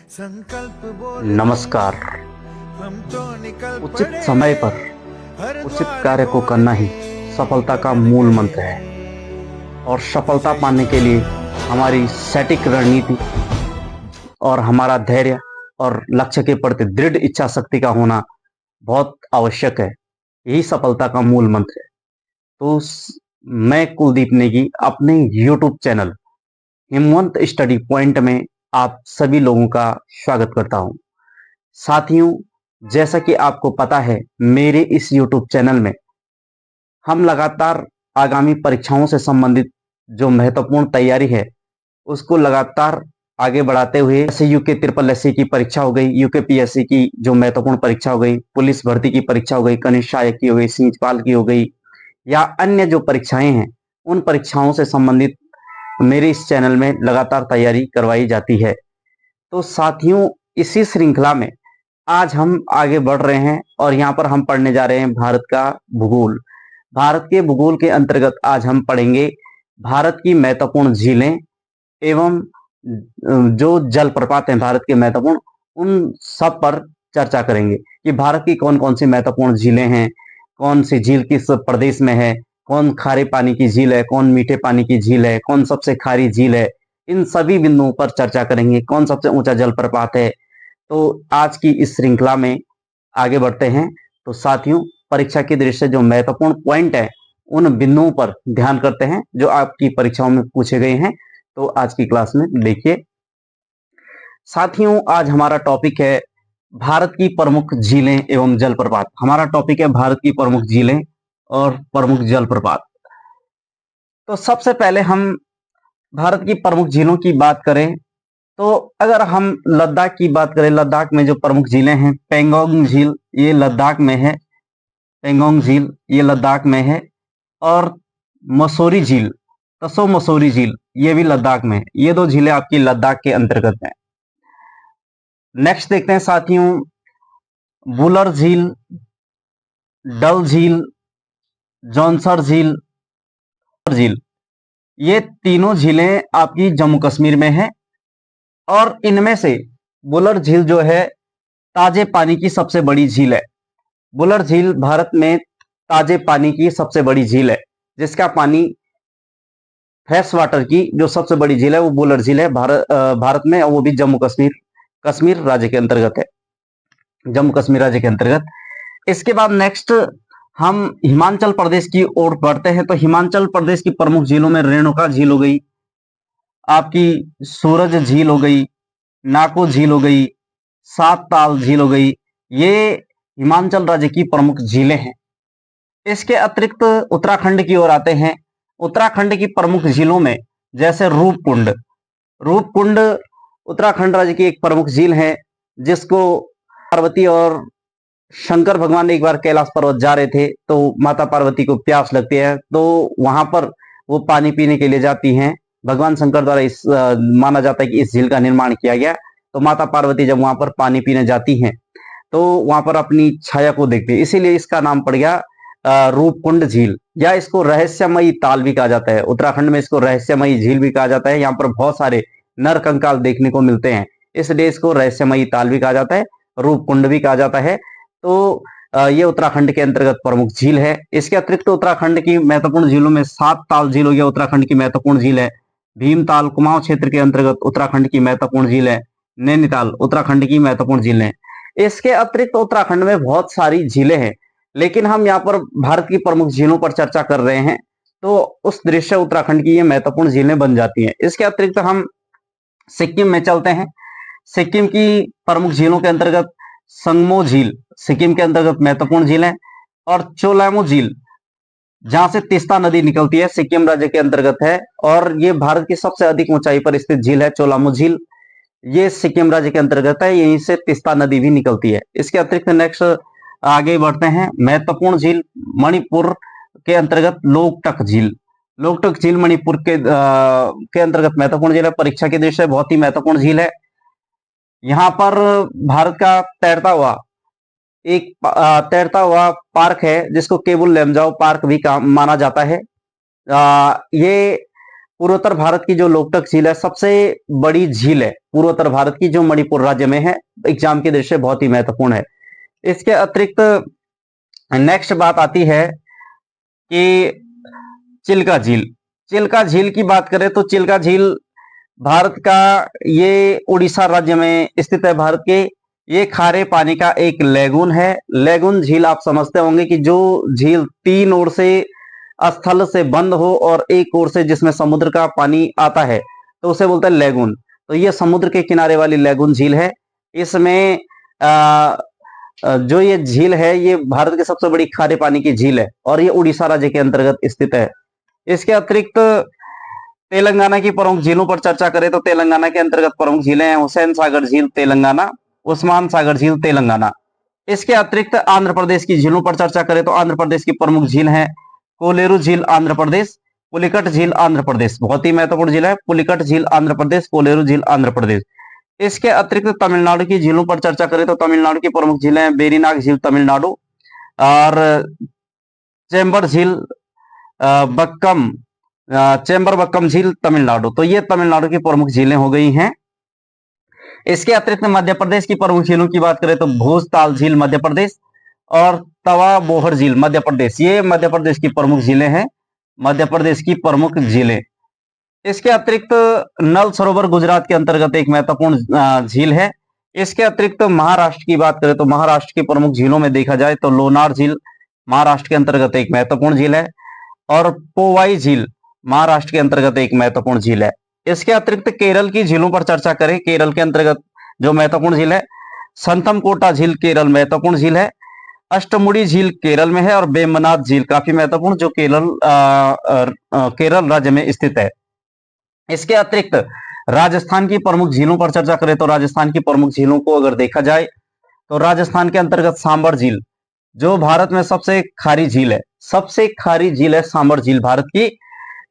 नमस्कार। उचित समय पर उचित कार्य को करना ही सफलता का मूल मंत्र है और सफलता पाने के लिए हमारी सटीक रणनीति और हमारा धैर्य और लक्ष्य के प्रति दृढ़ इच्छा शक्ति का होना बहुत आवश्यक है। यही सफलता का मूल मंत्र है। तो मैं कुलदीप नेगी अपने YouTube चैनल हिमवंत स्टडी पॉइंट में आप सभी लोगों का स्वागत करता हूं। साथियों, जैसा कि आपको पता है, मेरे इस YouTube चैनल में हम लगातार आगामी परीक्षाओं से संबंधित जो महत्वपूर्ण तैयारी है उसको लगातार आगे बढ़ाते हुए, जैसे यूके ट्रिपल एससी की परीक्षा हो गई, यूके पीएससी की जो महत्वपूर्ण परीक्षा हो गई, पुलिस भर्ती की परीक्षा हो गई, कनिष्ठ सहायक की हो गई, सिंचपाल की हो गई या अन्य जो परीक्षाएं हैं, उन परीक्षाओं से संबंधित मेरे इस चैनल में लगातार तैयारी करवाई जाती है। तो साथियों, इसी श्रृंखला में आज हम आगे बढ़ रहे हैं और यहाँ पर हम पढ़ने जा रहे हैं भारत का भूगोल। भारत के भूगोल के अंतर्गत आज हम पढ़ेंगे भारत की महत्वपूर्ण झीलें एवं जो जलप्रपात हैं भारत के महत्वपूर्ण, उन सब पर चर्चा करेंगे कि भारत की कौन कौन सी महत्वपूर्ण झीलें हैं, कौन सी झील किस प्रदेश में है, कौन खारे पानी की झील है, कौन मीठे पानी की झील है, कौन सबसे खारी झील है। इन सभी बिंदुओं पर चर्चा करेंगे। कौन सबसे ऊंचा जलप्रपात है। तो आज की इस श्रृंखला में आगे बढ़ते हैं। तो साथियों, परीक्षा की दृष्टि से जो महत्वपूर्ण पॉइंट है उन बिंदुओं पर ध्यान करते हैं जो आपकी परीक्षाओं में पूछे गए हैं। तो आज की क्लास में देखिए साथियों, आज हमारा टॉपिक है भारत की प्रमुख झीलें एवं जलप्रपात। हमारा टॉपिक है भारत की प्रमुख झीलें और प्रमुख जलप्रपात। तो सबसे पहले हम भारत की प्रमुख झीलों की बात करें तो अगर हम लद्दाख की बात करें, लद्दाख में जो प्रमुख झीलें हैं, पेंगोंग झील ये लद्दाख में है, पेंगोंग झील ये लद्दाख में है, और मसूरी झील, तसो मसूरी झील ये भी लद्दाख में है। ये दो झीलें आपकी लद्दाख के अंतर्गत हैं। नेक्स्ट देखते हैं साथियों, वुलर झील, डल झील, जौनसर झील, झील ये तीनों झीलें आपकी जम्मू कश्मीर में है और इनमें से वुलर झील जो है ताजे पानी की सबसे बड़ी झील है। वुलर झील भारत में ताजे पानी की सबसे बड़ी झील है, जिसका पानी फ्रेश वाटर की जो सबसे बड़ी झील है वो वुलर झील है भारत में, और वो भी जम्मू कश्मीर राज्य के अंतर्गत है, जम्मू कश्मीर राज्य के अंतर्गत। इसके बाद नेक्स्ट हम हिमाचल प्रदेश की ओर बढ़ते हैं। तो हिमाचल प्रदेश की प्रमुख झीलों में रेणुका झील हो गई, आपकी सूरज झील हो गई, नाको झील हो गई, सात ताल झील हो गई। ये हिमाचल राज्य की प्रमुख झीलें हैं। इसके अतिरिक्त उत्तराखंड की ओर आते हैं। उत्तराखंड की प्रमुख झीलों में जैसे रूपकुंड, रूपकुंड उत्तराखंड राज्य की एक प्रमुख झील है, जिसको पार्वती और शंकर भगवान एक बार कैलाश पर्वत जा रहे थे तो माता पार्वती को प्यास लगती है, तो वहां पर वो पानी पीने के लिए जाती हैं। भगवान शंकर द्वारा इस माना जाता है कि इस झील का निर्माण किया गया। तो माता पार्वती जब वहां पर पानी पीने जाती हैं तो वहां पर अपनी छाया को देखते हैं, इसीलिए इसका नाम पड़ गया रूपकुंड झील, या इसको रहस्यमयी ताल भी कहा जाता है। उत्तराखंड में इसको रहस्यमयी झील भी कहा जाता है। यहाँ पर बहुत सारे नर कंकाल देखने को मिलते हैं, इसलिए इसको रहस्यमयी ताल भी कहा जाता है, रूपकुंड भी कहा जाता है। तो ये उत्तराखंड के अंतर्गत प्रमुख झील है। इसके अतिरिक्त उत्तराखंड की महत्वपूर्ण झीलों में सात ताल झील हो गया, उत्तराखंड की महत्वपूर्ण झील है। भीमताल कुमाऊं क्षेत्र के अंतर्गत उत्तराखंड की महत्वपूर्ण झील है। नैनीताल उत्तराखंड की महत्वपूर्ण झील है। इसके अतिरिक्त उत्तराखंड में बहुत सारी झीलें हैं, लेकिन हम यहाँ पर भारत की प्रमुख झीलों पर चर्चा कर रहे हैं, तो उस दृश्य उत्तराखंड की ये महत्वपूर्ण झीलें बन जाती हैं। इसके अतिरिक्त हम सिक्किम में चलते हैं। सिक्किम की प्रमुख झीलों के अंतर्गत संगमो झील सिक्किम के अंतर्गत महत्वपूर्ण झील है, और चोलामो झील जहां से तीस्ता नदी निकलती है, सिक्किम राज्य के अंतर्गत है, और ये भारत की सबसे अधिक ऊंचाई पर स्थित झील है। चोलामो झील ये सिक्किम राज्य के अंतर्गत है, यहीं से तीस्ता नदी भी निकलती है। इसके अतिरिक्त नेक्स्ट आगे बढ़ते हैं, महत्वपूर्ण झील मणिपुर के अंतर्गत लोकटक झील। लोकटक झील मणिपुर के अंतर्गत महत्वपूर्ण झील है, परीक्षा की दृष्टि से बहुत ही महत्वपूर्ण झील है। यहाँ पर भारत का तैरता हुआ पार्क है, जिसको केबुल लमजाओ पार्क भी माना जाता है। ये पूर्वोत्तर भारत की जो लोकटक झील है, सबसे बड़ी झील है पूर्वोत्तर भारत की, जो मणिपुर राज्य में है। एग्जाम की दृष्टि से बहुत ही महत्वपूर्ण है। इसके अतिरिक्त नेक्स्ट बात आती है कि चिल्का झील। चिल्का झील की बात करें तो चिल्का झील भारत का, ये उड़ीसा राज्य में स्थित है भारत के। ये खारे पानी का एक लेगून है। लेगून झील आप समझते होंगे कि जो झील तीन ओर से स्थल से बंद हो और एक ओर से जिसमें समुद्र का पानी आता है, तो उसे बोलते हैं लेगून। तो ये समुद्र के किनारे वाली लेगून झील है। इसमें जो ये झील है, ये भारत की सबसे बड़ी खारे पानी की झील है और ये उड़ीसा राज्य के अंतर्गत स्थित है। इसके अतिरिक्त तेलंगाना की प्रमुख झीलों पर चर्चा करें तो तेलंगाना के अंतर्गत प्रमुख झीलें हैं हुसैन सागर झील तेलंगाना, उस्मान सागर झील तेलंगाना। इसके अतिरिक्त आंध्र प्रदेश की झीलों पर चर्चा करें तो आंध्र प्रदेश की प्रमुख झील है कोलेरू झील आंध्र प्रदेश, पुलिकट झील आंध्र प्रदेश, बहुत ही महत्वपूर्ण झील है पुलिकट झील आंध्र प्रदेश, कोलेरू झील आंध्र प्रदेश। इसके अतिरिक्त तमिलनाडु की झीलों पर चर्चा करें तो तमिलनाडु की प्रमुख झीलें हैं वेरीनाग झील तमिलनाडु और चेंबर झील बक्कम चेंबर बक्कम झील तमिलनाडु। तो ये तमिलनाडु की प्रमुख झीलें हो गई हैं। इसके अतिरिक्त मध्य प्रदेश की प्रमुख झीलों की बात करें तो भोजताल झील मध्य प्रदेश और तवा बोहर झील मध्य प्रदेश, ये मध्य प्रदेश की प्रमुख झीलें हैं, मध्य प्रदेश की प्रमुख झीलें। इसके अतिरिक्त नल सरोवर गुजरात के अंतर्गत एक महत्वपूर्ण झील है। इसके अतिरिक्त महाराष्ट्र की बात करें तो महाराष्ट्र की प्रमुख झीलों में देखा जाए तो लोनार झील महाराष्ट्र के अंतर्गत एक महत्वपूर्ण झील है और पोवाई झील महाराष्ट्र के अंतर्गत एक महत्वपूर्ण झील है। इसके अतिरिक्त केरल की झीलों पर चर्चा करें, केरल के अंतर्गत जो महत्वपूर्ण झील है संथमकोटा झील केरल महत्वपूर्ण झील है, अष्टमुड़ी झील केरल में है और वेम्बनाथ झील काफी महत्वपूर्ण जो केरल राज्य में स्थित है। इसके अतिरिक्त राजस्थान की प्रमुख झीलों पर चर्चा करें तो राजस्थान की प्रमुख झीलों को अगर देखा जाए तो राजस्थान के अंतर्गत सांबर झील जो भारत में सबसे खारी झील है, सबसे खारी झील है सांबर झील भारत की।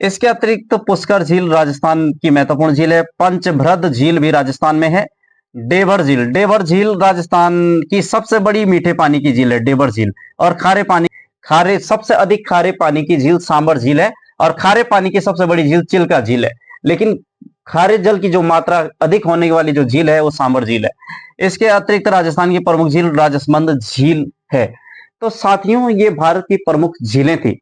इसके अतिरिक्त पुष्कर झील राजस्थान की महत्वपूर्ण झील है, पंचभ्रद झील भी राजस्थान में है, डेवर झील, डेवर झील राजस्थान की सबसे बड़ी मीठे पानी की झील है डेवर झील। और खारे सबसे अधिक खारे पानी की झील सांबर झील है और खारे पानी की सबसे बड़ी झील चिल्का झील है, लेकिन खारे जल की जो मात्रा अधिक होने वाली जो झील है वो सांबर झील है। इसके अतिरिक्त राजस्थान की प्रमुख झील राजसमंद झील है। तो साथियों, ये भारत की प्रमुख झीलें थी।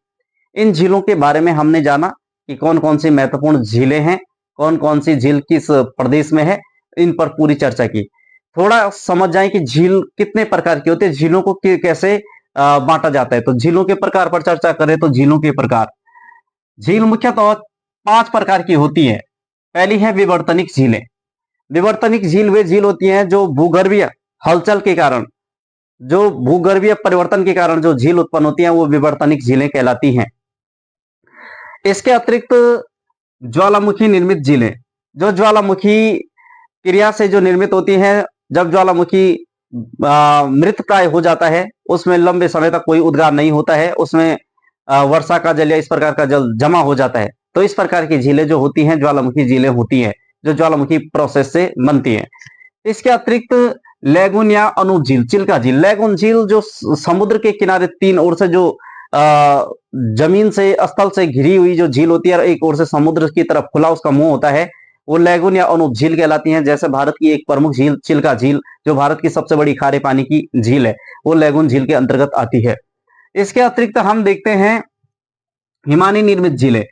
इन झीलों के बारे में हमने जाना कि कौन कौन सी महत्वपूर्ण झीलें हैं, कौन कौन सी झील किस प्रदेश में है, इन पर पूरी चर्चा की। थोड़ा समझ जाए कि झील कितने प्रकार की होती है, झीलों को कैसे बांटा जाता है। तो झीलों के प्रकार पर चर्चा करें तो झीलों के प्रकार, झील मुख्यतः 5 प्रकार की होती है। पहली है विवर्तनिक झीलें। विवर्तनिक झील वे झील होती हैं जो भूगर्भीय हलचल के कारण, जो भूगर्भीय परिवर्तन के कारण जो झील उत्पन्न होती हैं वो विवर्तनिक झीलें कहलाती हैं। इसके अतिरिक्त ज्वालामुखी निर्मित झीलें, जो ज्वालामुखी क्रिया से जो निर्मित होती हैं, जब ज्वालामुखी मृत प्राय हो जाता है, उसमें लंबे समय तक कोई उद्गार नहीं होता है, उसमें वर्षा का जल या इस प्रकार का जल जमा हो जाता है, तो इस प्रकार की झीलें जो होती हैं ज्वालामुखी झीलें होती हैं, जो ज्वालामुखी प्रोसेस से बनती हैं। इसके अतिरिक्त लैगून या अनूप झील, चिल्का झील, लैगून झील जो समुद्र के किनारे तीन ओर से जो जमीन से स्थल से घिरी हुई जो झील होती है और एक ओर से समुद्र की तरफ खुला उसका मुंह होता है, वो लैगून या अनूप झील कहलाती हैं। जैसे भारत की एक प्रमुख झील चिल्का झील जो भारत की सबसे बड़ी खारे पानी की झील है, वो लैगून झील के अंतर्गत आती है। इसके अतिरिक्त हम देखते हैं हिमानी निर्मित झीलें।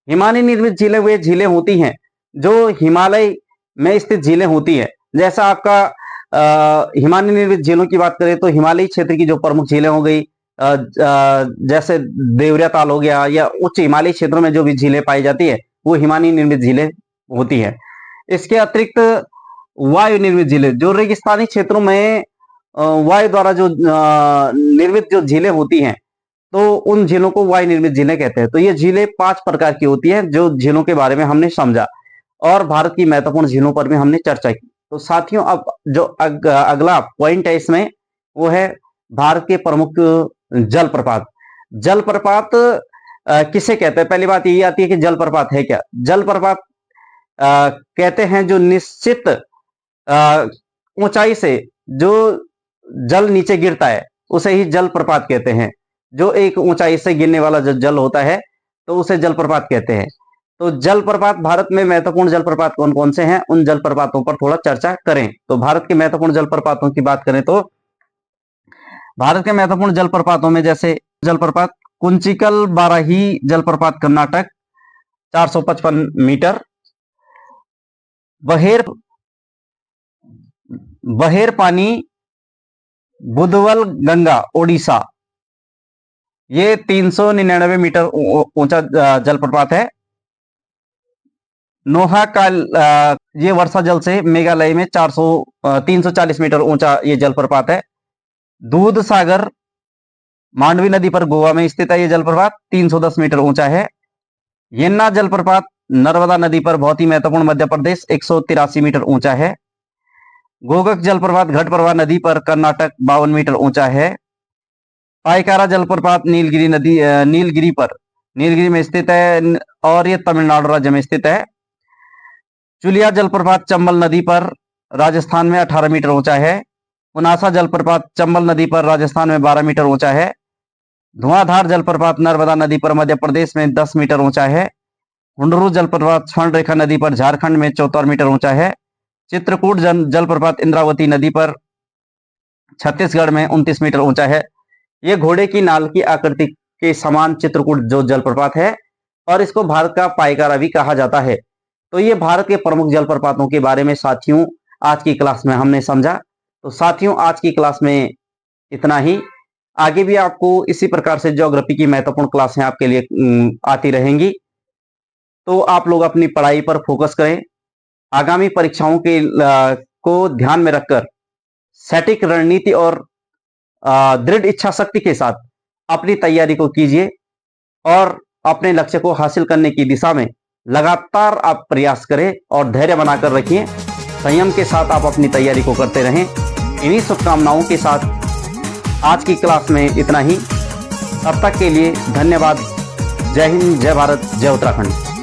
हिमानी निर्मित झीलें वे झीलें होती हैं जो हिमालय में स्थित झीलें होती है। जैसा आपका हिमानी निर्मित झीलों की बात करें तो हिमालयी क्षेत्र की जो प्रमुख झीलें हो गई, जैसे देवरिया ताल हो गया, या उच्च हिमालयी क्षेत्रों में जो भी झीलें पाई जाती है वो हिमानी निर्मित झीलें होती है। इसके अतिरिक्त वायु निर्मित झीलें, जो रेगिस्तानी क्षेत्रों में वायु द्वारा जो निर्मित जो झीलें होती हैं, तो उन झीलों को वायु निर्मित झीलें कहते हैं। तो ये झीलें 5 प्रकार की होती हैं जो झीलों के बारे में हमने समझा और भारत की महत्वपूर्ण झीलों पर भी हमने चर्चा की। तो साथियों, अब जो अगला पॉइंट है इसमें वो है भारत के प्रमुख जलप्रपात। जलप्रपात किसे कहते हैं? पहली बात यही आती है कि जलप्रपात है क्या। जलप्रपात कहते हैं जो निश्चित ऊंचाई से जो जल नीचे गिरता है उसे ही जलप्रपात कहते हैं। जो एक ऊंचाई से गिरने वाला जो जल होता है तो उसे जलप्रपात कहते हैं। तो जलप्रपात, भारत में महत्वपूर्ण जलप्रपात कौन कौन से हैं, उन जलप्रपातों पर थोड़ा चर्चा करें। तो भारत के महत्वपूर्ण जलप्रपातों की बात करें तो भारत के महत्वपूर्ण जलप्रपातों में जैसे जलप्रपात कुंचिकल बाराही जलप्रपात कर्नाटक 455 मीटर, बहेर पानी बुधवल गंगा ओडिशा, ये 399 मीटर ऊंचा जलप्रपात है। नोहा का ये वर्षा जल से मेघालय में 340 मीटर ऊंचा ये जलप्रपात है। दूध सागर मांडवी नदी पर गोवा में स्थित है, ये जलप्रपात 310 मीटर ऊंचा है। येन्ना जलप्रपात नर्मदा नदी पर बहुत ही महत्वपूर्ण मध्य प्रदेश 183 मीटर ऊंचा है। गोगक जलप्रपात घटप्रभा नदी पर कर्नाटक 52 मीटर ऊंचा है। पाइकारा जलप्रपात नीलगिरी में स्थित है और ये तमिलनाडु राज्य में स्थित है। चुलिया जलप्रपात चंबल नदी पर राजस्थान में 18 मीटर ऊंचा है। पुनासा जलप्रपात चंबल नदी पर राजस्थान में 12 मीटर ऊंचा है। धुआंधार जलप्रपात नर्मदा नदी पर मध्य प्रदेश में 10 मीटर ऊंचा है। हुंडरू जलप्रपात स्वर्णरेखा नदी पर झारखंड में 74 मीटर ऊंचा है। चित्रकूट जलप्रपात इंद्रावती नदी पर छत्तीसगढ़ में 29 मीटर ऊंचा है। ये घोड़े की नाल की आकृति के समान चित्रकूट जो जलप्रपात है और इसको भारत का पाइकारा भी कहा जाता है। तो ये भारत के प्रमुख जलप्रपातों के बारे में साथियों आज की क्लास में हमने समझा। तो साथियों आज की क्लास में इतना ही। आगे भी आपको इसी प्रकार से ज्योग्राफी की महत्वपूर्ण क्लासें आपके लिए आती रहेंगी। तो आप लोग अपनी पढ़ाई पर फोकस करें। आगामी परीक्षाओं के को ध्यान में रखकर सटीक रणनीति और दृढ़ इच्छा शक्ति के साथ अपनी तैयारी को कीजिए और अपने लक्ष्य को हासिल करने की दिशा में लगातार आप प्रयास करें और धैर्य बनाकर रखिए। संयम के साथ आप अपनी तैयारी को करते रहें। इन्हीं शुभकामनाओं के साथ आज की क्लास में इतना ही। तब तक के लिए धन्यवाद। जय हिंद, जय भारत, जय उत्तराखंड।